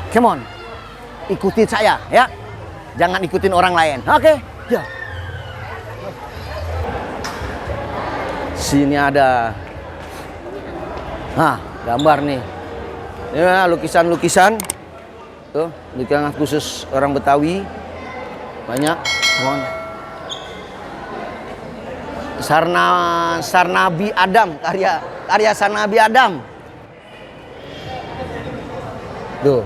Come on. Ikutin saya ya. Jangan ikutin orang lain. Oke. Ya. Sini ada gambar nih. Ya, lukisan-lukisan. Tuh, lukisan khusus orang Betawi. Banyak. Mohon. Sarnabi Adam, karya Sarnabi Adam. Tuh.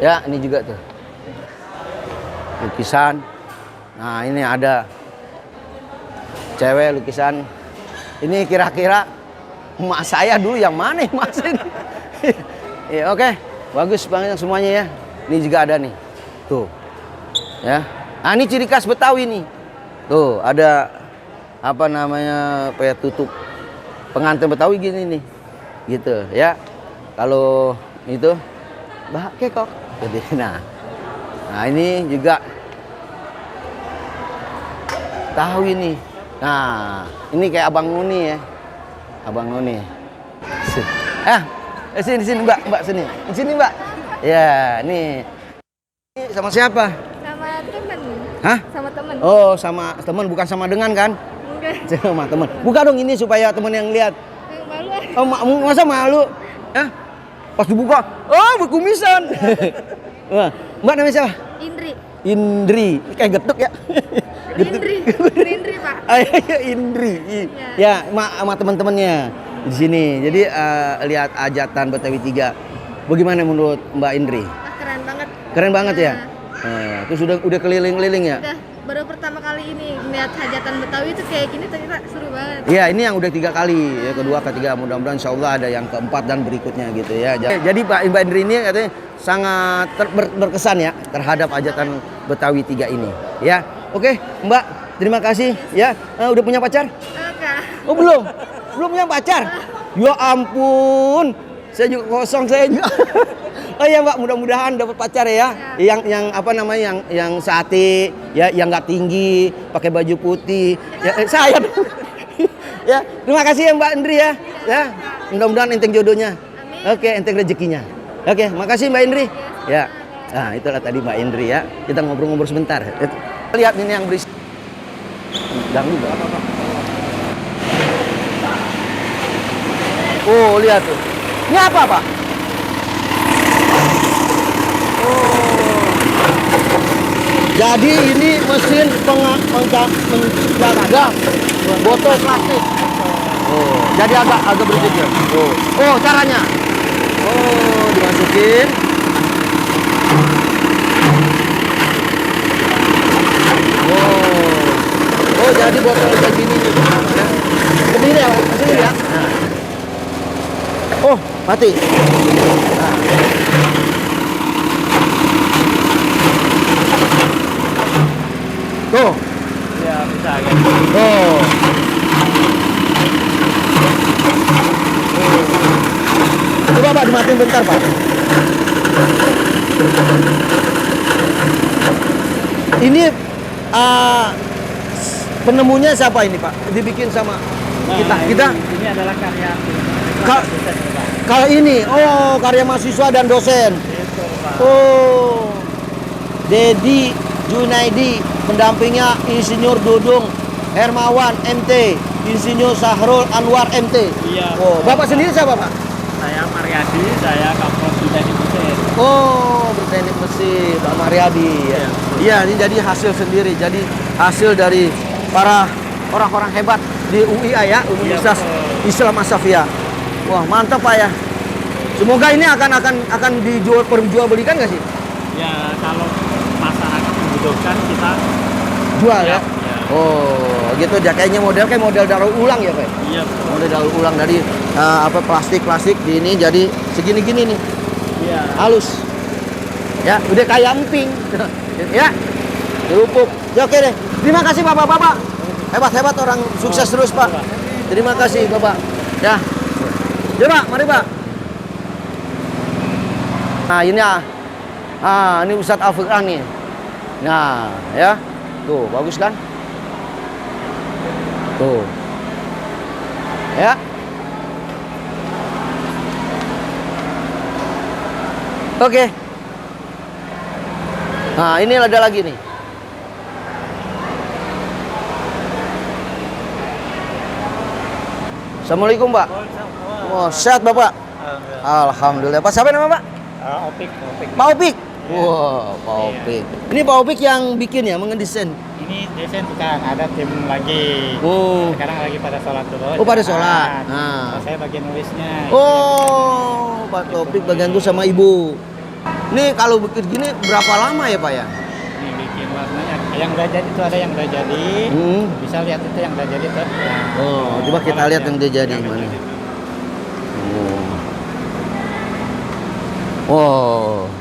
Ya, ini juga tuh. Lukisan. Nah, ini ada cewek lukisan. Ini kira-kira emak saya dulu yang mana emak ini? Ya, oke. Bagus banget semuanya ya. Ini juga ada nih. Tuh. Ya. Nah, ini ciri khas Betawi nih. Tuh, ada apa namanya? Kayak tutup pengantin Betawi gini nih. Gitu, ya. Kalau itu bah kekok. Jadi, nah, ini juga tahu ini. Nah, ini kayak Abang Nuni ya. Abang Nuni. Sini Mbak, sini. Sini Mbak. Ya, nih. Ini sama siapa? Sama temen. Hah? Sama temen. Oh, sama teman, bukan sama dengan kan? Enggak. Sama teman. Buka dong ini supaya teman yang lihat. Malu. Oh, masa malu? Hah? Pas dibuka, berkumisan. Wah, Mbak namanya siapa? Indri. Kayak getuk ya. Indri, Pak. Indri. Ya, sama teman-temannya di sini. Jadi lihat hajatan Betawi 3. Bagaimana menurut Mbak Indri? Keren banget. Keren banget ya? Terus udah keliling-keliling ya? Udah, baru pertama kali ini melihat hajatan Betawi itu kayak gini ternyata seru banget. Iya, ini yang udah 3 kali, ya kedua, ketiga, mudah-mudahan insya Allah ada yang keempat dan berikutnya gitu ya. Jadi Mbak Indri ini katanya sangat berkesan ya terhadap hajatan Betawi 3 ini. Ya, oke Mbak, terima kasih ya. Udah punya pacar? Enggak. Oh belum punya pacar? Ya ampun, saya juga kosong saya juga. Oh iya Mbak, mudah-mudahan dapat pacar ya. Yang apa namanya, yang sate ya, yang nggak tinggi, pakai baju putih. Ya, saya. Ya, terima kasih ya Mbak Indri ya. Ya, mudah-mudahan enteng jodohnya. Oke, enteng rezekinya. Oke, makasih Mbak Indri. Ya. Nah, itulah tadi Mbak Indri ya. Kita ngobrol-ngobrol sebentar. Lihat ini yang berisik. Dangdut apa? Oh, lihat tuh. Ini apa, Pak? Jadi ini mesin menjaga botol plastik. Oh, jadi agak berisik ya. Oh, caranya. Oh, dimasukin. Oh, jadi botol kayak gini nih. Begini ya, Pak. Sini ya. Nah. Oh, mati. Nah. Tuh. Ya, bisa ya. Oh. Coba Pak dimatiin bentar Pak. Ini penemunya siapa ini Pak? Dibikin sama kita. Ini adalah karya dosen, Pak. Kalau ini, karya mahasiswa dan dosen. Itu, Pak. Oh, Dedi Junaidi, pendampingnya Insinyur Dudung Hermawan MT, Insinyur Sahrul Anwar MT. Iya. Oh, Bapak sendiri siapa Pak? Saya Mariadi, saya Kapolres Teknik Mesin. Oh, berteknik mesin, Pak Mariadi. Ya. Iya, ini jadi hasil sendiri. Jadi hasil dari para orang-orang hebat di UIA ya, Universitas Islam Asafia. Wah, mantap Pak ya. Semoga ini akan diperjualbelikan nggak sih? Ya, kalau masyarakat membutuhkan kita Jual ya? Ya. Oh, gitu ya. Kayaknya kayak model daur ulang ya Pak? Iya, betul. Model daur ulang dari plastik di ini jadi segini-gini nih. Iya. Halus. Ya, udah kayak emping. Ya. Kerupuk. Ya oke deh. Terima kasih Bapak-bapak. Hebat-hebat orang sukses terus, Pak. Terima kasih, Bapak. Ya. Ya, Pak, mari, Pak. Nah, ini ini Ustadz Al-Fiqrah nih. Nah, ya. Tuh, bagus kan? Tuh. Ya. Oke. Nah, ini ada lagi nih. Assalamualaikum, Pak. Oh, sehat, Bapak? Alhamdulillah. Pak, siapa nama, Pak? Opik. Pak Opik. Wah, Pak Opik. Ini Pak Opik yang bikin ya, mengedesain. Ini desain bukan, ada tim lagi. Oh. Sekarang lagi pada sholat dulu. Oh, pada sholat. Nah. Saya bagian nulisnya. Oh, Pak Topik bagian tuh sama Ibu. Ini kalau bikin gini berapa lama ya, Pak ya? Ini bikin warnanya. Yang udah jadi itu ada yang udah jadi. Bisa lihat itu yang udah jadi tuh. Oh, coba kita lihat yang udah jadi mana. Oh.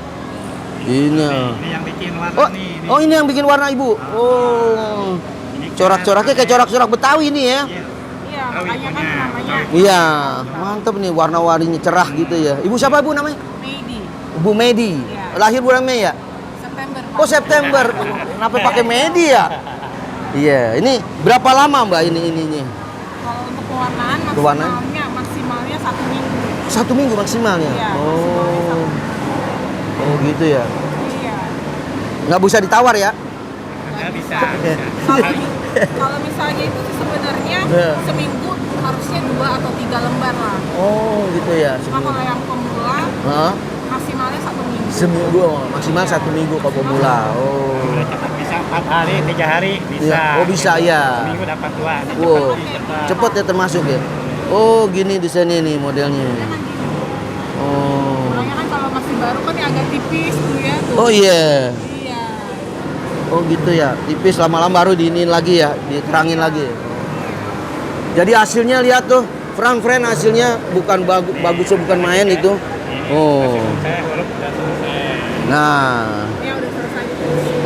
Ini. Ini yang bikin warna Oh, nih. oh ini yang bikin warna Ibu. Oh. Corak-coraknya kayak corak-corak Betawi ini ya. Iya, makanya kan namanya Iya, mantep nih warna-warninya cerah gitu ya. Ibu siapa Bu namanya? Medi. Bu Medi. Iya. Lahir bulan Mei ya? September. Pak. Oh September. Kenapa pakai Medi ya? Iya, ini berapa lama Mbak ininya? Kalau untuk pewarnaan Pewarnaan? maksimalnya 1 minggu. 1 minggu maksimalnya. Iya, Oh. Oh gitu ya. Iya. Nggak bisa ditawar ya? Nggak bisa. Kalau misalnya itu sih sebenarnya Iya. seminggu harusnya 2 atau 3 lembar lah. Oh gitu ya. Cuma kalau yang pemula Hah? maksimalnya 1 minggu. Seminggu maksimal 1 minggu kalau pemula. Oh. Udah cepat bisa 4 hari, 3 hari bisa. Iya. Oh bisa ya. Seminggu dapat 2. Wow. Cepet ya termasuk ya. Oh gini desainnya nih modelnya. Oh. Orangnya kan kalau masih baru kan ya agak tipis tuh ya tuh. Oh iya. Iya. Oh gitu ya. Tipis lama-lama baru diinin lagi ya, diterangin lagi. Jadi hasilnya lihat tuh, friend hasilnya bukan bagus bukan main itu. Oh. Saya huruf udah selesai. Nah. Ya udah selesai.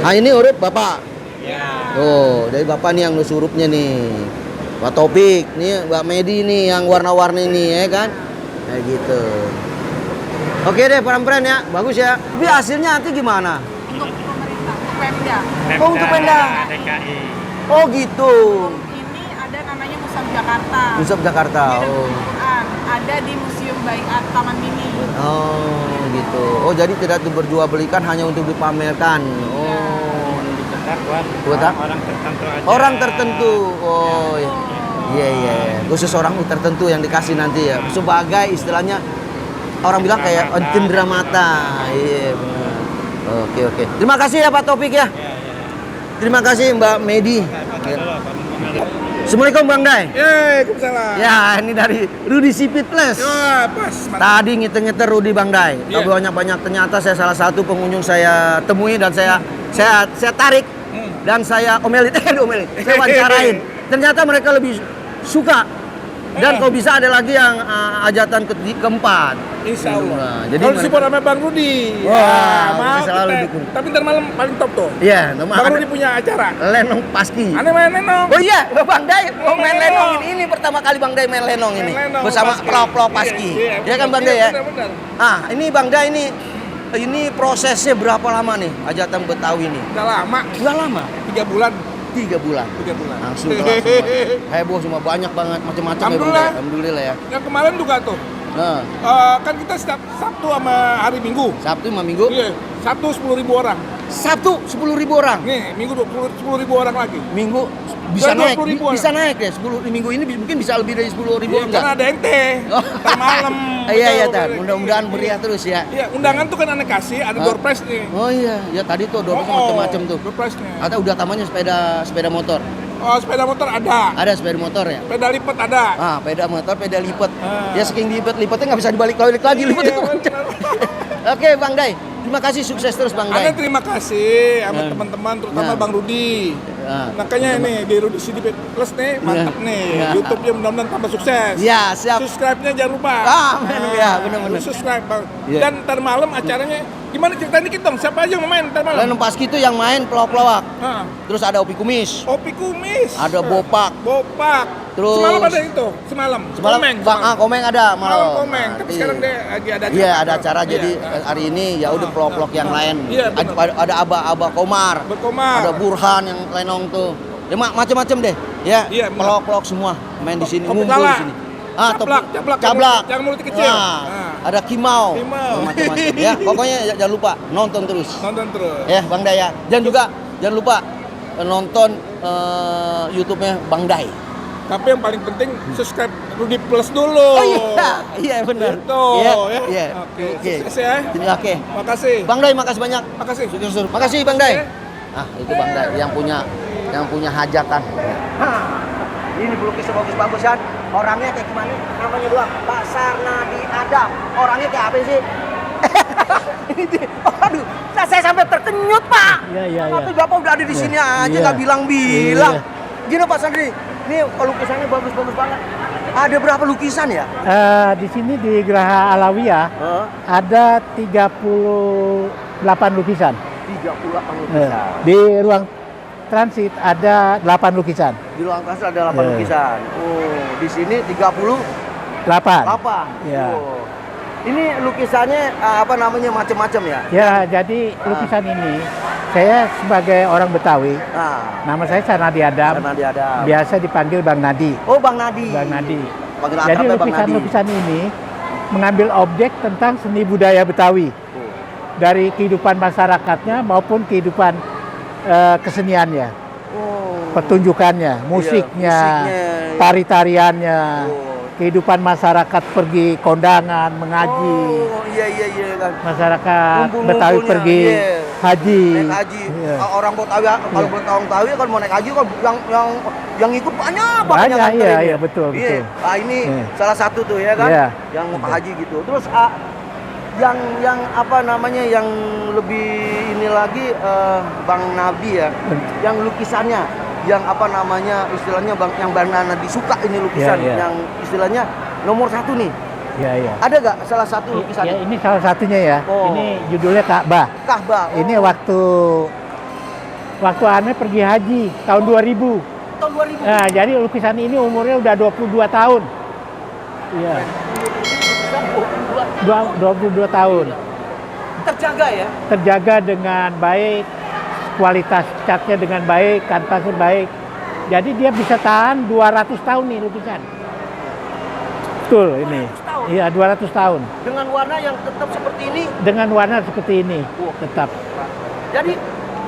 Ah ini huruf Bapak. Ya. Oh, dari Bapak nih yang nulis hurufnya nih. Pak Topik, nih Mbak Medi nih yang warna-warni nih ya kan. Kayak gitu. Oke deh, friend ya. Bagus ya. Tapi hasilnya nanti gimana? Untuk pemerintah, untuk Pemda. Oh, untuk Pemda. DKI. Oh gitu. Ini ada namanya Musab Jakarta. Musab Jakarta. Ini ada Oh. Quran. Ada di Museum Baiat Taman Mini. Oh, gitu. Oh, jadi tidak diperjualbelikan hanya untuk dipamerkan. Oh. Dicetak buat Buat apa? orang tertentu aja. Orang tertentu. Oh, iya. Iya, iya. Khusus orang tertentu yang dikasih nanti ya. Sebagai istilahnya orang bilang kayak cendera mata. Iya, benar. Oke. Terima kasih ya Pak Topik ya. Terima kasih Mbak Medi. Assalamualaikum Bang Day. Waalaikumsalam. Ya, ini dari Rudy Sipit Plus. Ya, pas. Tadi ngiter-ngiter Rudy Bang Day. Iya. Tapi banyak-banyak ternyata saya salah satu pengunjung saya temui dan saya tarik dan saya omelin, saya wawancarain. Ternyata mereka lebih suka. Dan kalau bisa ada lagi yang ajatan keempat. Insya Allah. Nah, jadi Kalau mereka- support sama Bang Rudi. Wah, mau bisa selalu kita. dukung. Tapi ntar malam paling top tuh. Iya, nama Bang Rudi punya acara. Lenong Paski. Aneh main lenong. Oh iya, Bang Day mau main Main lenong lenong. ini pertama kali Bang Day main lenong ini Main lenong, bersama Paski. Pro Paski. Iya, Ya kan Bang Day ya? Benar. Ah, ini Bang Day ini prosesnya berapa lama nih hajatan Betawi ini? Udah lama. Udah lama, 3 bulan. 3 bulan. 3 bulan. Langsung heboh semua banyak banget macam-macam ya Bang Day. Alhamdulillah. Alhamdulillah ya. Yang kemarin juga tuh. Nah, Kan kita setiap Sabtu sama hari Minggu. Sabtu sama Minggu. Iya, Sabtu 10.000 orang. Sabtu 10.000 orang. Nih, Minggu 10.000 orang lagi. Minggu bisa Udah naik, 20.000 bisa naik ya. 10 minggu ini mungkin bisa lebih dari 10.000 Iya, enggak? karena ada ente. Oh. Ntar malam. Iya, Betul, Tan. betul. Mudah-mudahan meriah terus ya. Iya, undangan tuh kan aneh kasih, ada Hah? door prize nih. Oh iya, ya tadi tuh door macam-macam tuh. Door prize-nya. Atau udah tamannya sepeda motor. Oh, sepeda motor ada. Ada sepeda motor ya? Sepeda lipat ada. Ah, sepeda motor, sepeda lipat. Ah. Ya saking lipatnya nggak bisa dibalik lagi lipatnya. Iya, benar. Oke, Bang Day. Terima kasih sukses terus Bang Anda Day. terima kasih sama Nah. teman-teman, terutama Nah. Bang Rudi. Nah. Makanya ini di Rudi CD Plus nih, mantap nih. Nah. YouTube-nya mudah-mudahan tambah sukses. Ya, siap. Subscribe-nya jangan lupa. Amin, ya, benar-benar. Lu subscribe, Bang. Iya. Dan ntar malam acaranya gimana ceritain dikit dong, siapa aja yang mau main ntar malam? Lenong Paski itu yang main pelawak-pelawak. Hah. Terus ada Opi Kumis. Opi Kumis. Ada Bopak. Bopak. Terus- Semalam ada itu, semalam. Semalam Komeng ada Malam Komeng, tapi Iya. sekarang dia lagi ada acara. Iya ada acara Iya. jadi hari ini ya udah pelok-pelok yang lain. Iya, benar. Ada Aba Komar. Berkomar. Ada Burhan yang lenong tuh. Ya macam-macam deh. Ya, Iya, benar. pelok-pelok semua main di sini, Kopi ngumpul Kala. di sini. Ah, Caplak, caplak, cablak. yang mulut kecil. Nah, Nah. ada Kimau, Kimau. macam-macam. Ya, pokoknya jangan lupa nonton terus. Nonton terus. Ya, Bang Daya. Dan juga jangan lupa nonton YouTube-nya Bang Day. Tapi yang paling penting subscribe Rudy Plus dulu. Oh iya benar. Gitu, Iya, ya. iya. Oke. Sukses ya. Oke. Makasih. Bang Day, makasih banyak. Makasih. Sukses. Makasih Bang Day. Oke. Ah, itu Bang Day yang punya hajatan. Ini pelukis bagus-bagus kan. Orangnya kayak gimana? Namanya doang Basar Nadi Adam. Orangnya kayak apa sih? Aduh, saya sampai terkenyut, Pak. Iya. Tapi Bapak udah ada di sini aja Iya. nggak bilang-bilang. Iya. Gini Pak Sandri, ini lukisannya bagus-bagus banget. Ada berapa lukisan ya? Di sini di Geraha Alawiyah ada 38 lukisan. 38 lukisan. Di ruang transit ada 8 lukisan. Di ruang kelas ada 8 lukisan. Oh, di sini 38. 8. Ya. Oh. Ini lukisannya macam-macam ya? Ya, jadi lukisan ini saya sebagai orang Betawi, Nah, nama saya Sanadi Adam. karena dia ada. Biasa dipanggil Bang Nadi. Oh, Bang Nadi. Bang Nadi. Panggil Jadi akrabnya Bang Nadi. lukisan-lukisan ini mengambil objek tentang seni budaya Betawi. Oh. Dari kehidupan masyarakatnya maupun kehidupan keseniannya. Oh. Pertunjukannya, musiknya, musiknya. tari-tariannya, Oh. kehidupan masyarakat pergi kondangan, mengaji, Oh, iya kan. masyarakat Ngumpul-ngumpulnya, Betawi pergi iya. haji. Naik haji. Iya. Orang Betawi kalau Betawi kan mau naik haji kan yang ikut banyak Banyak, kan iya, ini. iya, betul. Ah, ini Iya. salah satu tuh ya kan, Iya. yang mau ke haji gitu. Terus yang yang lebih ini lagi Bang Nabi ya, yang lukisannya, yang istilahnya Bang Nadi suka ini lukisan, Iya, iya. yang istilahnya nomor 1 nih. Iya. Ada gak salah satu lukisan? Ya, ini salah satunya ya. Oh. Ini judulnya Ka'bah. Ka'bah. Oh. Ini waktu Ane pergi haji tahun 2000. Tahun 2000. Nah, jadi lukisan ini umurnya udah 22 tahun. Iya. 22 tahun. Terjaga ya. Terjaga dengan baik, kualitas catnya dengan baik, kanvasnya baik. Jadi dia bisa tahan 200 tahun nih lukisan. Betul ini. 200 tahun? Iya, 200 tahun. Dengan warna yang tetap seperti ini. Dengan warna seperti ini, tetap. Jadi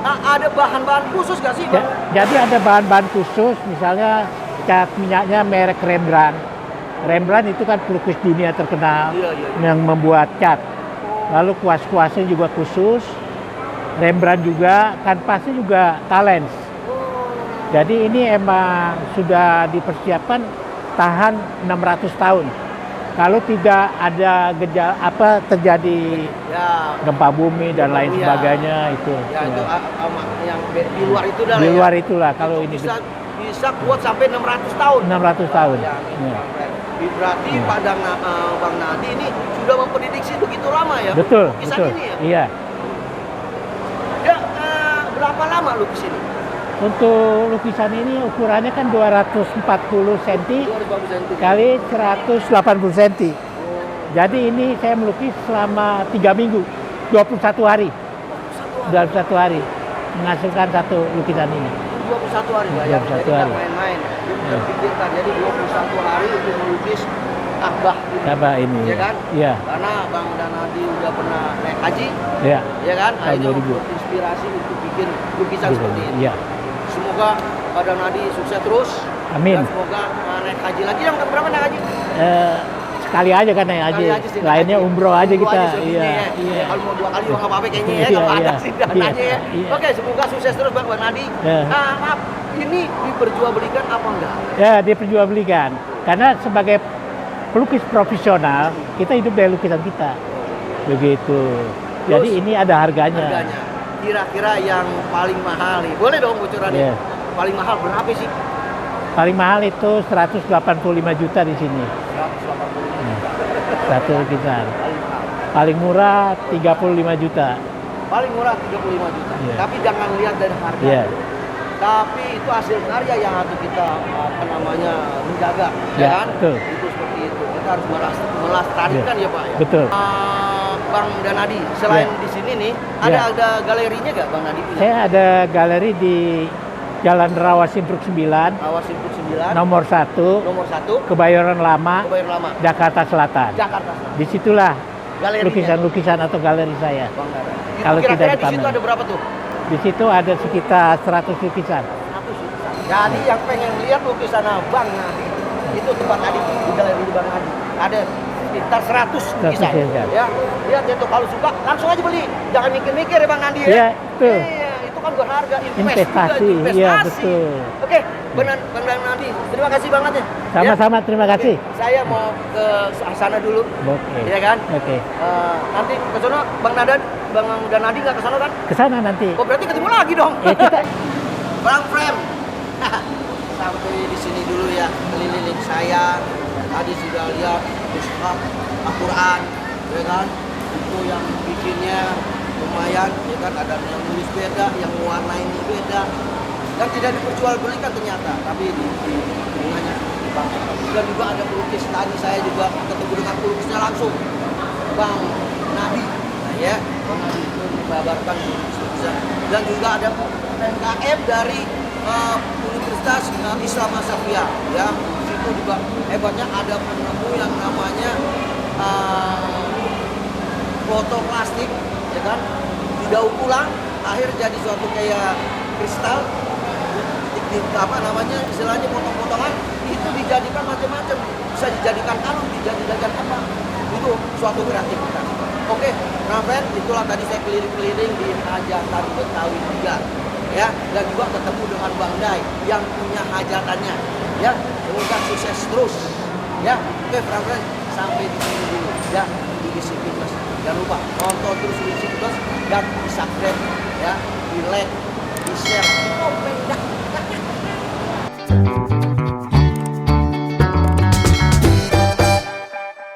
ada bahan-bahan khusus gak sih, Ja- Bang? Jadi ada bahan-bahan khusus, misalnya cat minyaknya merek Rembrandt. Rembrandt itu kan pelukis dunia terkenal Iya. yang membuat cat. Lalu kuas-kuasnya juga khusus. Rembrandt juga, kanvasnya juga Talens. Jadi ini emang sudah dipersiapkan tahan 600 tahun. Kalau tidak ada terjadi Ya. gempa bumi dan lain Iya. sebagainya itu. Ya, itu Ya. yang di luar itu dah Di lah luar ya. itulah kalau ini Bisa kuat sampai 600 tahun. 600 tahun. Ya, Ya. Berarti Ya. Bang Nadi ini sudah memprediksi begitu lama ya? Betul, lukisan betul. ini ya? Iya. Ya, berapa lama lukis ini? Untuk lukisan ini ukurannya kan 240 cm 250 cm. kali 180 cm. Jadi ini saya melukis selama 3 minggu, 21 hari. 21 hari menghasilkan satu lukisan ini. 21 hari lah ya. 21 Jadi nggak hari. main-main. Terpikirkan jadi 21 hari untuk melukis Ka'bah ini. Ka'bah ini. Iya kan? Iya. Karena Bang Danadi udah pernah naik haji, Iya. ya kan? Tahun Akhirnya 2000. inspirasi untuk bikin lukisan seperti ini. Iya. Semoga Pak Danadi sukses terus. Amin. Dan semoga naik haji lagi. Yang berapa naik haji? Sekali aja kan naik haji. Sekali aja sih, naik Lainnya haji. umroh aja Umroh kita. segini Iya. ya. Iya. Kalau mau 2 kali juga nggak apa-apa kayaknya ya. Iya, Kalau ada iya. sih dananya Iya, ya. iya. Oke, semoga sukses terus Bang Nadi. Iya. Maaf, ini diperjualbelikan apa enggak? Ya, diperjualbelikan. Karena sebagai pelukis profesional, kita hidup dari lukisan kita. Begitu. Jadi Terus, ini ada harganya. Harganya. Kira-kira yang paling mahal nih. Boleh dong bocorannya. Iya. Paling mahal berapa sih? Paling mahal itu 185 juta di sini. 185 juta. Satu lukisan. Paling mahal. Paling murah 35 juta. Paling murah 35 juta. Iya. Tapi jangan lihat dari harga. Iya. Tapi itu hasil karya yang harus kita menjaga, ya Ya, kan? betul. Itu seperti itu. Kita harus melestarikan ya Pak ya. Betul. Bang Danadi, selain Ya. di sini nih, Ya. ada galerinya nggak Bang Nadi? Saya ada galeri di Jalan Rawa Simpruk 9, Awas Input 9, nomor 1, nomor 1, Kebayoran Lama, Kebayoran Lama, Jakarta Selatan. Jakarta Selatan. Disitulah Galerinya? lukisan-lukisan atau galeri saya. Bang Dadan. Itu Kalau tidak kira-kira di situ dipamer. ada berapa tuh? Di situ ada sekitar 100 lukisan. 100 lukisan. Jadi yang pengen lihat lukisan Bang Nadi itu tempat tadi di galeri Bang Nadi. Ada sekitar 100 lukisan. lukisan. Ya, lihat itu kalau suka langsung aja beli. Jangan mikir-mikir ya Bang Nadi ya. Iya, betul. Iya, itu kan berharga Investasi, iya, betul. Oke, Bang Nadi, terima kasih banget ya. Sama-sama, terima Oke, kasih. saya mau ke sana dulu. Oke. Iya kan? Oke. Nanti ke sana Bang Nadi nggak ke sana kan? Ke sana nanti. Oh, berarti ketemu lagi dong. Ya, kita Bang Frame. Sampai di sini dulu ya, keliling saya. Tadi sudah lihat mushaf Al-Quran, ya kan? Itu yang bikinnya lumayan, ya kan? Ada yang nulis beda, yang warna ini beda. Dan tidak diperjualbelikan ternyata, tapi di bunganya dipakai. Dan juga ada pelukis tadi saya juga ketemu dengan pelukisnya langsung, Bang Nadi. Nah, ya, Bang Nadi itu mengabarkan lukisan. Dan juga ada UMKM dari Universitas Islam Asafia, ya. Di situ juga hebatnya ada penemu yang namanya botol plastik, ya kan, didaur ulang, akhir jadi suatu kayak kristal, apa namanya, istilahnya potong-potongan, itu dijadikan macam-macam, bisa dijadikan kalung, dijadikan apa, itu suatu kreativitas. Oke, nah friend, itulah tadi saya keliling-keliling di Hajatan Betawi 3, ya, dan juga ketemu dengan Bang Dai yang punya hajatannya, ya, semoga sukses terus, ya. Oke, friend, sampai di sini dulu, ya, di Disiplin Plus. Jangan lupa nonton terus di Disiplin Plus dan di subscribe, ya, di like, di share, di komen, dah.